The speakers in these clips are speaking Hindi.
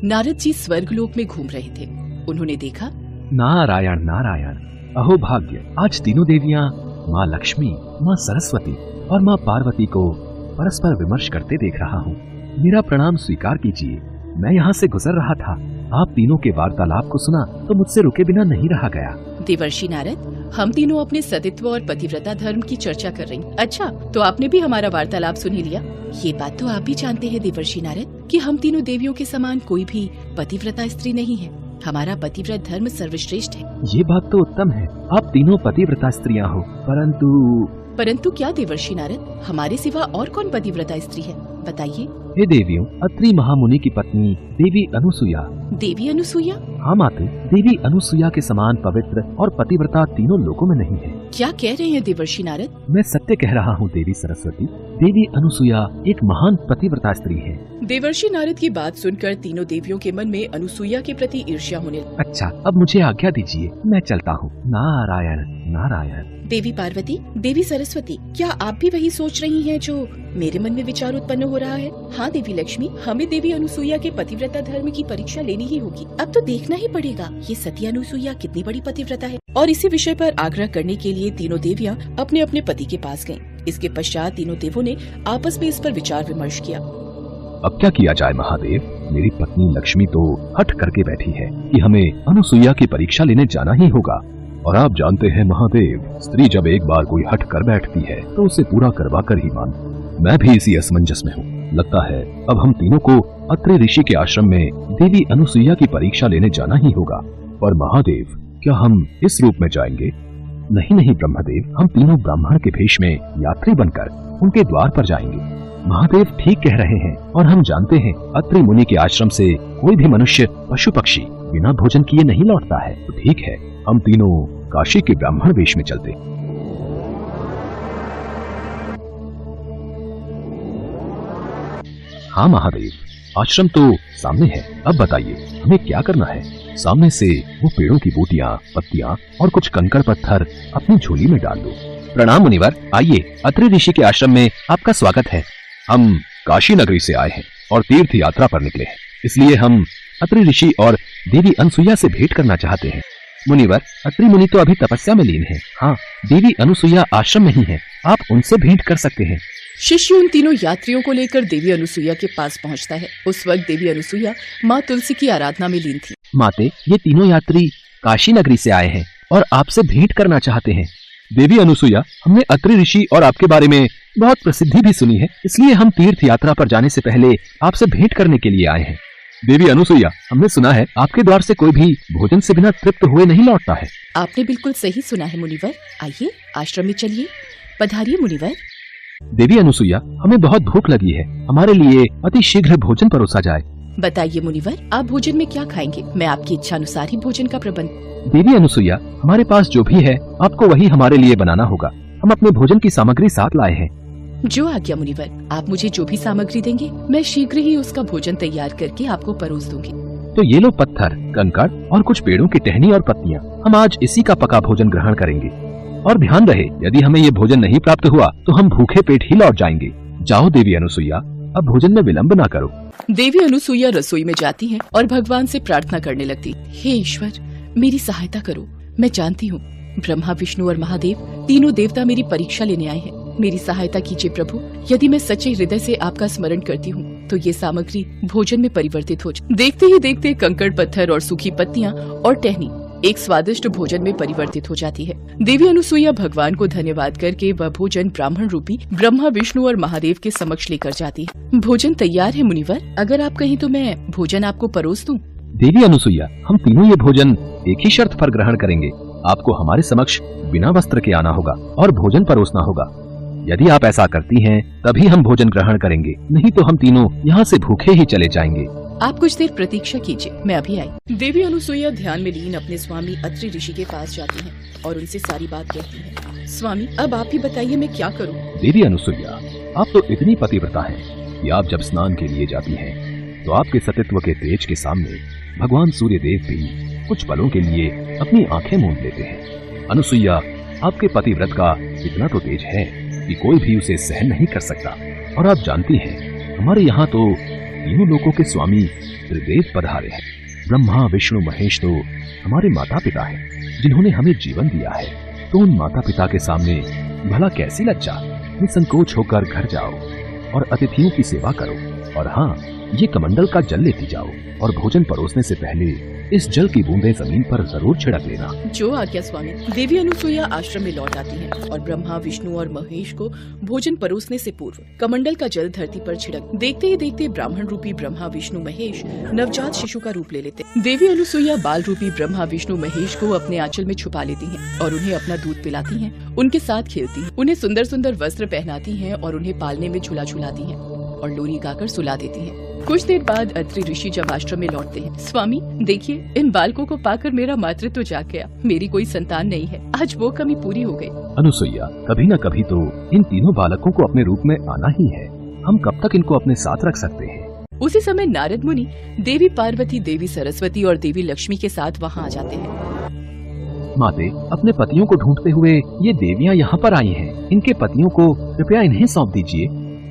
नारद जी स्वर्गलोक में घूम रहे थे। उन्होंने देखा, नारायण नारायण, अहो भाग्य, आज तीनों देवियां माँ लक्ष्मी, माँ सरस्वती और माँ पार्वती को परस्पर विमर्श करते देख रहा हूँ। मेरा प्रणाम स्वीकार कीजिए। मैं यहाँ से गुजर रहा था, आप तीनों के वार्तालाप को सुना तो मुझसे रुके बिना नहीं रहा गया। देवर्षि नारद, हम तीनों अपने सतीत्व और पतिव्रता धर्म की चर्चा कर रही। अच्छा, तो आपने भी हमारा वार्तालाप सुन ही लिया। ये बात तो आप भी जानते हैं देवर्षि नारद कि हम तीनों देवियों के समान कोई भी पतिव्रता स्त्री नहीं है। हमारा पतिव्रत धर्म सर्वश्रेष्ठ है। ये बात तो उत्तम है, आप तीनों पतिव्रता स्त्रियां हो, परंतु क्या देवर्षि नारद, हमारे सिवा और कौन पतिव्रता स्त्री है, बताइए। हे देवियों, अत्रि महामुनि की पत्नी देवी अनुसुया। देवी अनुसुया? हाँ माते, देवी अनुसुया के समान पवित्र और पतिव्रता तीनों लोकों में नहीं है। क्या कह रहे हैं देवर्षि नारद? मैं सत्य कह रहा हूँ देवी सरस्वती। देवी अनुसुया एक महान पतिव्रता स्त्री है। देवर्षि नारद की बात सुनकर तीनों देवियों के मन में अनुसुया के प्रति ईर्ष्या होने लगी। अच्छा, अब मुझे आज्ञा दीजिए, मैं चलता हूँ। नारायण नारायण। देवी पार्वती, देवी सरस्वती, क्या आप भी वही सोच रही हैं जो मेरे मन में विचार उत्पन्न हो रहा है? हाँ देवी लक्ष्मी, हमें देवी अनुसुया के पतिव्रता धर्म की परीक्षा लेनी ही होगी। अब तो देखना ही पड़ेगा ये सती अनुसुया कितनी बड़ी पतिव्रता है। और इसी विषय पर आग्रह करने के लिए तीनों देवियां अपने अपने पति के पास गयीं। इसके पश्चात तीनों देवों ने आपस में इस पर विचार विमर्श किया। अब क्या किया जाए महादेव? मेरी पत्नी लक्ष्मी तो हट करके बैठी है कि हमें अनुसुईया की परीक्षा लेने जाना ही होगा। और आप जानते हैं महादेव, स्त्री जब एक बार कोई हट कर बैठती है तो उसे पूरा करवा कर ही मान। मैं भी इसी असमंजस में हूँ। लगता है अब हम तीनों को अत्रि ऋषि के आश्रम में देवी अनुसुईया की परीक्षा लेने जाना ही होगा। पर महादेव, क्या हम इस रूप में जाएंगे? नहीं नहीं ब्रह्मदेव, हम तीनों ब्राह्मण के भेष में यात्री बनकर उनके द्वार पर जाएंगे। महादेव ठीक कह रहे हैं, और हम जानते हैं अत्रि मुनि के आश्रम से कोई भी मनुष्य पशु पक्षी बिना भोजन किए नहीं लौटता है। तो ठीक है, हम तीनों काशी के ब्राह्मण वेश में चलते। हाँ महादेव, आश्रम तो सामने है। अब बताइए हमें क्या करना है? सामने से वो पेड़ों की बूटियां, पत्तियां और कुछ कंकड़ पत्थर अपनी झोली में डाल दो। प्रणाम मुनिवर, आइए, अत्रि ऋषि के आश्रम में आपका स्वागत है। हम काशी नगरी से आए हैं और तीर्थ यात्रा पर निकले हैं, इसलिए हम अत्रि ऋषि और देवी अनुसुईया से भेंट करना चाहते हैं। मुनिवर, अत्रि मुनि तो अभी तपस्या में लीन है। हाँ, देवी अनुसुईया आश्रम में ही है, आप उनसे भेंट कर सकते हैं। शिष्य उन तीनों यात्रियों को लेकर देवी अनुसुईया के पास पहुंचता है। उस वक्त देवी अनुसुईया माँ तुलसी की आराधना में लीन थी। माते, ये तीनों यात्री काशी नगरी से आए हैं और आपसे भेंट करना चाहते हैं। देवी अनुसुईया, हमने अत्रि ऋषि और आपके बारे में बहुत प्रसिद्धि भी सुनी है, इसलिए हम तीर्थ यात्रा पर जाने से पहले आपसे भेंट करने के लिए आए हैं। देवी अनुसुईया, हमने सुना है आपके द्वार से कोई भी भोजन से बिना तृप्त हुए नहीं लौटता है। आपने बिल्कुल सही सुना है मुनिवर। आइए, आश्रम में चलिए। पधारिए मुनिवर। देवी अनुसुईया, हमें बहुत भूख लगी है, हमारे लिए अति शीघ्र भोजन परोसा जाए। बताइए मुनिवर, आप भोजन में क्या खाएंगे? मैं आपकी इच्छा अनुसार ही भोजन का प्रबंध। देवी अनुसुईया, हमारे पास जो भी है आपको वही हमारे लिए बनाना होगा। हम अपने भोजन की सामग्री साथ लाए हैं। जो आज्ञा मुनिवर, आप मुझे जो भी सामग्री देंगे मैं शीघ्र ही उसका भोजन तैयार करके आपको परोस दूंगी। तो ये लो पत्थर, कंकड़ और कुछ पेड़ों की टहनी और पत्तियां, हम आज इसी का पका भोजन ग्रहण करेंगे। और ध्यान रहे, यदि हमें ये भोजन नहीं प्राप्त हुआ तो हम भूखे पेट ही लौट जाएंगे। जाओ देवी अनुसुईया, अब भोजन में विलंब ना करो। देवी अनुसुईया रसोई में जाती है और भगवान से प्रार्थना करने लगती। हे ईश्वर, मेरी सहायता करो। मैं जानती हूँ ब्रह्मा, विष्णु और महादेव तीनों देवता मेरी परीक्षा लेने आए हैं। मेरी सहायता कीजिए प्रभु। यदि मैं सच्चे हृदय से आपका स्मरण करती हूँ तो ये सामग्री भोजन में परिवर्तित हो जाए। देखते ही देखते कंकड़ पत्थर और सूखी पत्तियां और टहनी एक स्वादिष्ट भोजन में परिवर्तित हो जाती है। देवी अनुसुईया भगवान को धन्यवाद करके वह भोजन ब्राह्मण रूपी ब्रह्मा, विष्णु और महादेव के समक्ष लेकर जाती है। भोजन तैयार है मुनिवर, अगर आप कहें तो मैं भोजन आपको परोस दूं। देवी अनुसुईया, हम तीनों ये भोजन एक ही शर्त पर ग्रहण करेंगे। आपको हमारे समक्ष बिना वस्त्र के आना होगा और भोजन परोसना होगा। यदि आप ऐसा करती हैं, तभी हम भोजन ग्रहण करेंगे, नहीं तो हम तीनों यहाँ से भूखे ही चले जाएंगे। आप कुछ देर प्रतीक्षा कीजिए, मैं अभी आई। देवी अनुसुईया ध्यान में लीन अपने स्वामी अत्रि ऋषि के पास जाती हैं और उनसे सारी बात कहती हैं। स्वामी, अब आप ही बताइए मैं क्या करूं? देवी अनुसुईया, आप तो इतनी पतिव्रता हैं कि आप जब स्नान के लिए जाती हैं तो आपके सतीत्व के तेज के सामने भगवान सूर्य देव भी कुछ पलों के लिए अपनी आंखें मूंद लेते हैं। अनुसुईया, आपके पतिव्रत का इतना तो तेज है कि कोई भी उसे सहन नहीं कर सकता। और आप जानती हैं, हमारे यहाँ तो तीनों लोकों के स्वामी त्रिदेव पधारे हैं। ब्रह्मा विष्णु महेश तो हमारे माता पिता हैं, जिन्होंने हमें जीवन दिया है। तो उन माता पिता के सामने भला कैसी लज्जा। निसंकोच होकर घर जाओ और अतिथियों की सेवा करो। और हाँ, ये कमंडल का जल लेती जाओ और भोजन परोसने से पहले इस जल की बूंदें जमीन पर जरूर छिड़क लेना। जो आज्ञा स्वामी। देवी अनुसुईया आश्रम में लौट आती हैं और ब्रह्मा विष्णु और महेश को भोजन परोसने से पूर्व कमंडल का जल धरती पर छिड़क। देखते ही देखते ब्राह्मण रूपी ब्रह्मा विष्णु महेश नवजात शिशु का रूप ले लेते। देवी अनुसुईया बाल रूपी ब्रह्मा विष्णु महेश को अपने आंचल में छुपा लेती हैं और उन्हें अपना दूध पिलाती हैं, उनके साथ खेलती हैं, उन्हें सुंदर सुंदर वस्त्र पहनाती हैं और उन्हें पालने में झूला झुलाती हैं और लोरी गाकर सुला देती हैं। कुछ देर बाद अत्रि ऋषि जब आश्रम में लौटते हैं, स्वामी देखिए, इन बालकों को पाकर मेरा मातृत्व जाग गया। मेरी कोई संतान नहीं है, आज वो कमी पूरी हो गई। अनुसुईया, कभी न कभी तो इन तीनों बालकों को अपने रूप में आना ही है। हम कब तक इनको अपने साथ रख सकते हैं? उसी समय नारद मुनि देवी पार्वती, देवी सरस्वती और देवी लक्ष्मी के साथ वहाँ आ जाते हैं। माते, अपने पतियों को ढूंढते हुए ये देवियाँ यहाँ पर आई हैं। इनके पतियों को कृपया इन्हें सौंप दीजिए।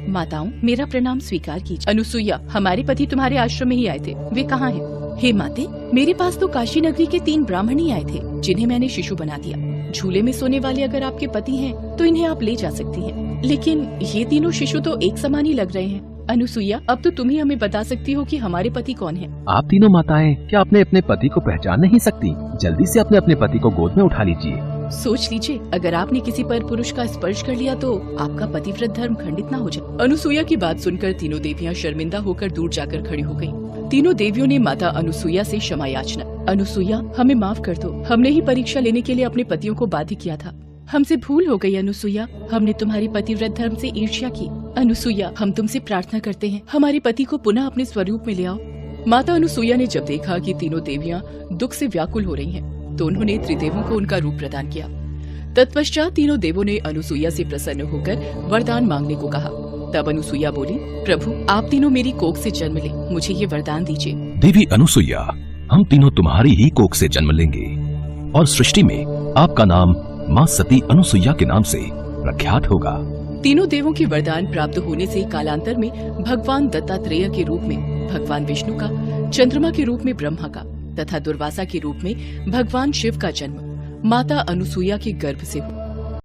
माताओं, मेरा प्रणाम स्वीकार कीजिए। अनुसुईया, हमारे पति तुम्हारे आश्रम में ही आए थे, वे कहाँ हैं? हे माते, मेरे पास तो काशी नगरी के 3 ब्राह्मण ही आए थे, जिन्हें मैंने शिशु बना दिया। झूले में सोने वाले अगर आपके पति हैं, तो इन्हें आप ले जा सकती हैं। लेकिन ये तीनों शिशु तो एक समान ही लग रहे हैं। अनुसुईया, अब तो तुम ही हमें बता सकती हो कि हमारे पति कौन हैं। आप तीनों माताएं क्या अपने पति को पहचान नहीं सकती? जल्दी से अपने पति को गोद में उठा लीजिए। सोच लीजिए, अगर आपने किसी पर पुरुष का स्पर्श कर लिया तो आपका पतिव्रत धर्म खंडित न हो जाए। अनुसुईया की बात सुनकर तीनों देवियां शर्मिंदा होकर दूर जाकर खड़ी हो गयी। तीनों देवियों ने माता अनुसुईया से क्षमा याचना। अनुसुईया, हमें माफ कर दो, हमने ही परीक्षा लेने के लिए अपने पतियों को बाध्य किया था। हमसे भूल हो गई अनुसुईया, हमने तुम्हारी पतिव्रत धर्म से ईर्ष्या की। अनुसुईया, हम तुमसे प्रार्थना करते हैं, हमारे पति को पुनः अपने स्वरूप में ले आओ। माता अनुसुईया ने जब देखा कि तीनों देवियां दुख से व्याकुल हो रही हैं, तो उन्होंने त्रिदेवों को उनका रूप प्रदान किया। तत्पश्चात तीनों देवों ने अनुसुईया से प्रसन्न होकर वरदान मांगने को कहा। तब अनुसुईया बोली, प्रभु, आप तीनों मेरी कोख से जन्म ले, मुझे ये वरदान दीजिए। देवी अनुसुईया, हम तीनों तुम्हारी ही कोख से जन्म लेंगे और सृष्टि में आपका नाम माँ सती अनुसुईया के नाम से प्रख्यात होगा। तीनों देवों के वरदान प्राप्त होने से कालांतर में भगवान दत्तात्रेय के रूप में भगवान विष्णु का, चंद्रमा के रूप में ब्रह्मा का तथा दुर्वासा के रूप में भगवान शिव का जन्म माता अनुसुईया के गर्भ से हुआ।